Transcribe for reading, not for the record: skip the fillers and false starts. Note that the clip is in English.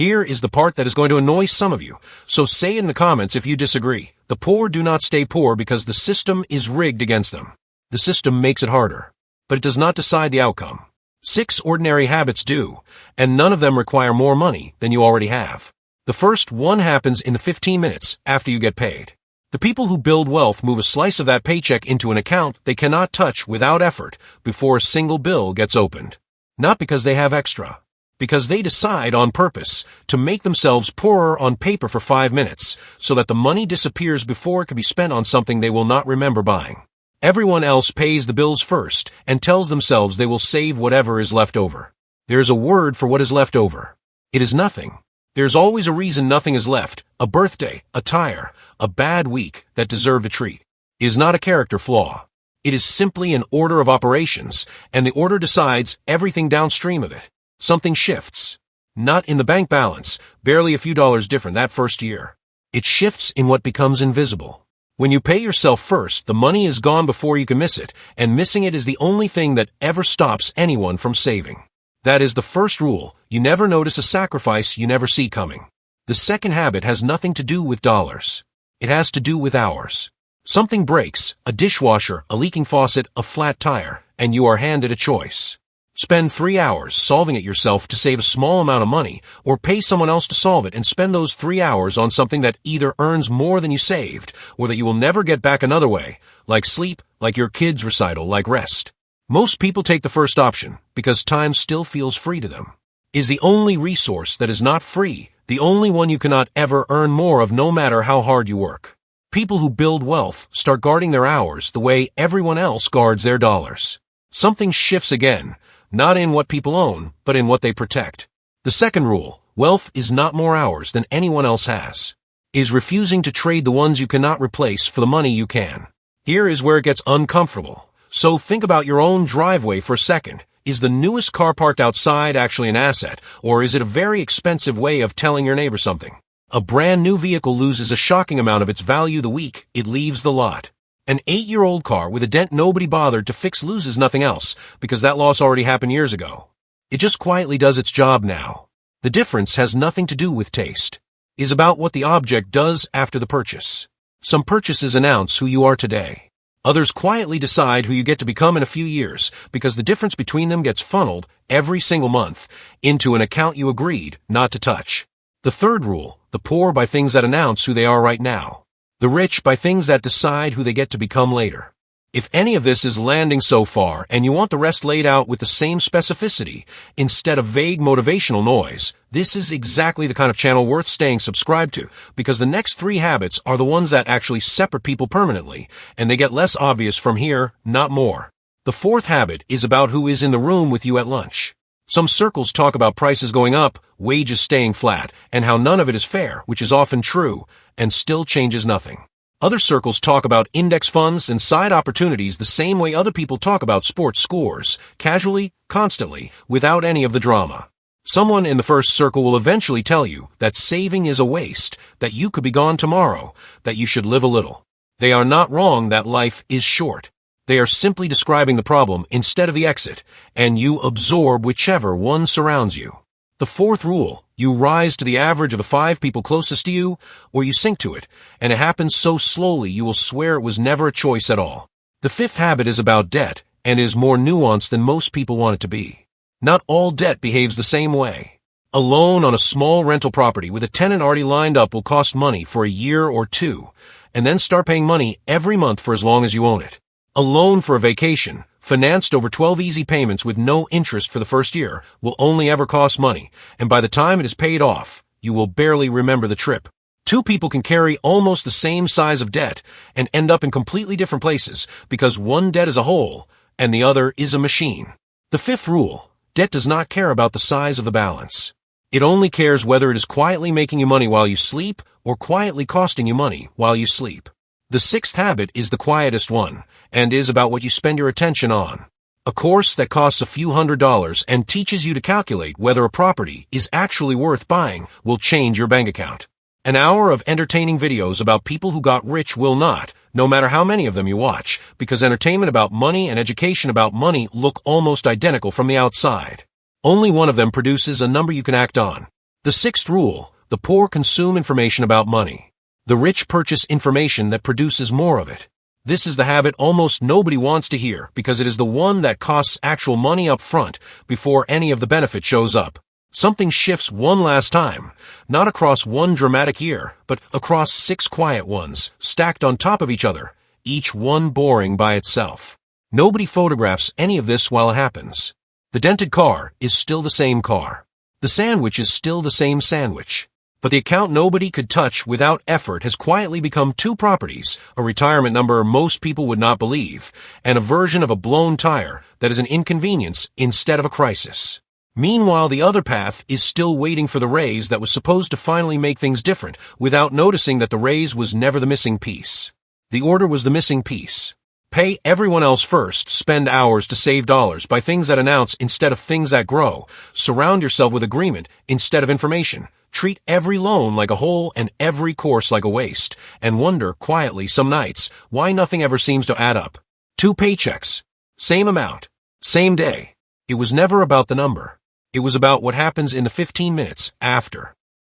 Here is the part that is going to annoy some of you, so say in the comments if you disagree. The poor do not stay poor because the system is rigged against them. The system makes it harder, but it does not decide the outcome. 6 ordinary habits do, and none of them require more money than you already have. The first one happens in the 15 minutes after you get paid. The people who build wealth move a slice of that paycheck into an account they cannot touch without effort before a single bill gets opened. Not because they have extra, because they decide on purpose to make themselves poorer on paper for 5 minutes so that the money disappears before it can be spent on something they will not remember buying. Everyone else pays the bills first and tells themselves they will save whatever is left over. There is a word for what is left over. It is nothing. There's always a reason nothing is left, a birthday, a tire, a bad week that deserved a treat. It is not a character flaw. It is simply an order of operations, and the order decides everything downstream of it. Something shifts. Not in the bank balance, barely a few dollars different that first year. It shifts in what becomes invisible. When you pay yourself first, the money is gone before you can miss it, and missing it is the only thing that ever stops anyone from saving. That is the first rule. You never notice a sacrifice you never see coming. The second habit has nothing to do with dollars. It has to do with hours. Something breaks, a dishwasher, a leaking faucet, a flat tire, and you are handed a choice. Spend 3 hours solving it yourself to save a small amount of money, or pay someone else to solve it and spend those 3 hours on something that either earns more than you saved, or that you will never get back another way, like sleep, like your kid's recital, like rest. Most people take the first option, because time still feels free to them. It is the only resource that is not free, the only one you cannot ever earn more of no matter how hard you work. People who build wealth start guarding their hours the way everyone else guards their dollars. Something shifts again, not in what people own, but in what they protect. The second rule, wealth is not more hours than anyone else has. It is refusing to trade the ones you cannot replace for the money you can. Here is where it gets uncomfortable. So think about your own driveway for a second. Is the newest car parked outside actually an asset, or is it a very expensive way of telling your neighbor something? A brand new vehicle loses a shocking amount of its value the week it leaves the lot. An 8-year-old car with a dent nobody bothered to fix loses nothing else, because that loss already happened years ago. It just quietly does its job now. The difference has nothing to do with taste. It is about what the object does after the purchase. Some purchases announce who you are today. Others quietly decide who you get to become in a few years, because the difference between them gets funneled every single month into an account you agreed not to touch. The third rule, the poor buy things that announce who they are right now. The rich buy things that decide who they get to become later. If any of this is landing so far and you want the rest laid out with the same specificity instead of vague motivational noise, this is exactly the kind of channel worth staying subscribed to, because the next 3 habits are the ones that actually separate people permanently, and they get less obvious from here, not more. The fourth habit is about who is in the room with you at lunch. Some circles talk about prices going up, wages staying flat, and how none of it is fair, which is often true, and still changes nothing. Other circles talk about index funds and side opportunities the same way other people talk about sports scores, casually, constantly, without any of the drama. Someone in the first circle will eventually tell you that saving is a waste, that you could be gone tomorrow, that you should live a little. They are not wrong that life is short. They are simply describing the problem instead of the exit, and you absorb whichever one surrounds you. The fourth rule, you rise to the average of the 5 people closest to you, or you sink to it, and it happens so slowly you will swear it was never a choice at all. The fifth habit is about debt, and is more nuanced than most people want it to be. Not all debt behaves the same way. A loan on a small rental property with a tenant already lined up will cost money for a year or 2, and then start paying money every month for as long as you own it. A loan for a vacation, financed over 12 easy payments with no interest for the first year, will only ever cost money, and by the time it is paid off, you will barely remember the trip. 2 people can carry almost the same size of debt and end up in completely different places because one debt is a hole and the other is a machine. The fifth rule, debt does not care about the size of the balance. It only cares whether it is quietly making you money while you sleep or quietly costing you money while you sleep. The sixth habit is the quietest one, and is about what you spend your attention on. A course that costs a few $100s and teaches you to calculate whether a property is actually worth buying will change your bank account. An hour of entertaining videos about people who got rich will not, no matter how many of them you watch, because entertainment about money and education about money look almost identical from the outside. Only one of them produces a number you can act on. The sixth rule: the poor consume information about money. The rich purchase information that produces more of it. This is the habit almost nobody wants to hear because it is the one that costs actual money up front before any of the benefit shows up. Something shifts one last time, not across one dramatic year, but across 6 quiet ones, stacked on top of each other, each one boring by itself. Nobody photographs any of this while it happens. The dented car is still the same car. The sandwich is still the same sandwich. But the account nobody could touch without effort has quietly become 2 properties, a retirement number most people would not believe, and a version of a blown tire that is an inconvenience instead of a crisis. Meanwhile, the other path is still waiting for the raise that was supposed to finally make things different without noticing that the raise was never the missing piece. The order was the missing piece. Pay everyone else first, spend hours to save dollars, buy things that announce instead of things that grow, surround yourself with agreement instead of information, treat every loan like a hole and every course like a waste, and wonder quietly some nights why nothing ever seems to add up. 2 paychecks. Same amount. Same day. It was never about the number. It was about what happens in the 15 minutes after.